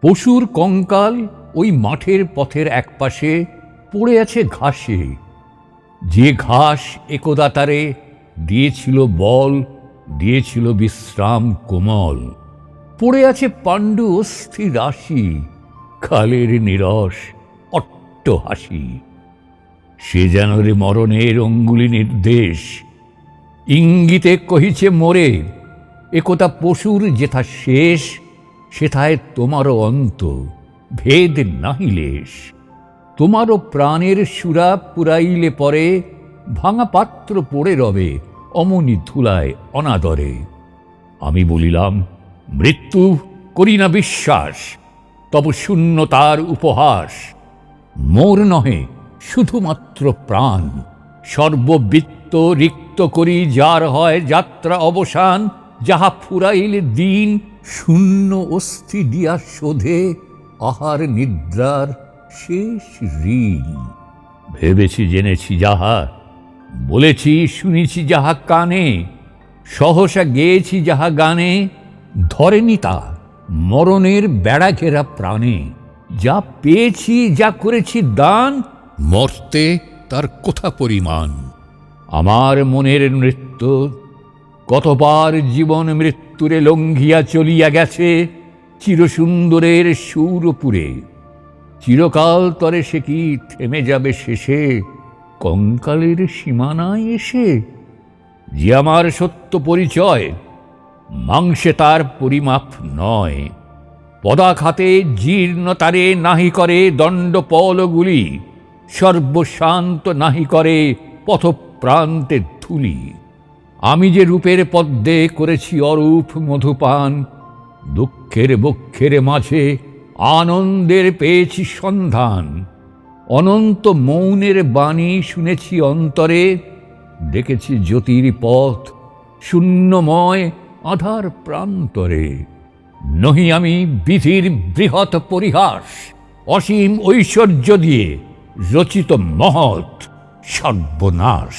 পশুর কঙ্কাল ওই মাঠের পথের একপাশে পড়ে আছে ঘাসে, যে ঘাস একদা তারে দিয়েছিল বল, দিয়েছিল বিশ্রাম কোমল। পড়ে আছে পাণ্ডু অস্থি রাশি, খালের নিরস অট্ট হাসি। সে যেন রে মরণের অঙ্গুলি নির্দেশ, ইঙ্গিতে কহিছে মোরে, একথা পশুর যেথা শেষ, সেথায় তোমারও অন্ত, ভেদ নাহি লেশ। তোমারও প্রাণের সুরা পুরাইলে পরে, ভাঙা পাত্র পড়ে রবে অমনি ধুলায় অনাদরে। আমি বলিলাম, মৃত্যু করি না বিশ্বাস, তব শূন্যতার উপহাস। মোর নহে শুধুমাত্র প্রাণ, সর্ববৃত্ত রিক্ত করি যার হয় যাত্রা অবসান। যাহা ফুরাইলে দিন শূন্য অস্থি দিয়া শোধে, আহার নিদ্রার শেষ ঋণ। ভেবেছি জেনেছি যাহা, বলেছি শুনেছি যাহা কানে, সহসা গেয়েছি যাহা গানে, ধরেনি তা মরণের বেড়া ঘেরা প্রাণে। যা পেয়েছি যা করেছি দান, মর্তে তার কোথা পরিমাণ। আমার মনের নৃত্য কতবার জীবন মৃত্যুরে লঙ্ঘিয়া চলিয়া গেছে চিরসুন্দরের সৌরপুরে। চিরকাল তরে সে কি থেমে যাবে শেষে কঙ্কালের সীমানায় এসে? যে আমার সত্য পরিচয়, মাংসে তার পরিমাপ নয়। পদাঘাতে জীর্ণ তারে নাহি করে দণ্ডপলগুলি, সর্বশান্ত নাহি করে পথপ্রান্তে ধুলি। আমি যে রূপের পদ্মে করেছি অরূপ মধুপান, দুঃখের বক্ষের মাঝে আনন্দের পেয়েছি সন্ধান। অনন্ত মৌনের বাণী শুনেছি অন্তরে, দেখেছি জ্যোতির পথ শূন্যময় আধার প্রান্তরে। নহি আমি বিধির বৃহৎ পরিহাস, অসীম ঐশ্বর্য দিয়ে রচিত মহৎ সর্বনাশ।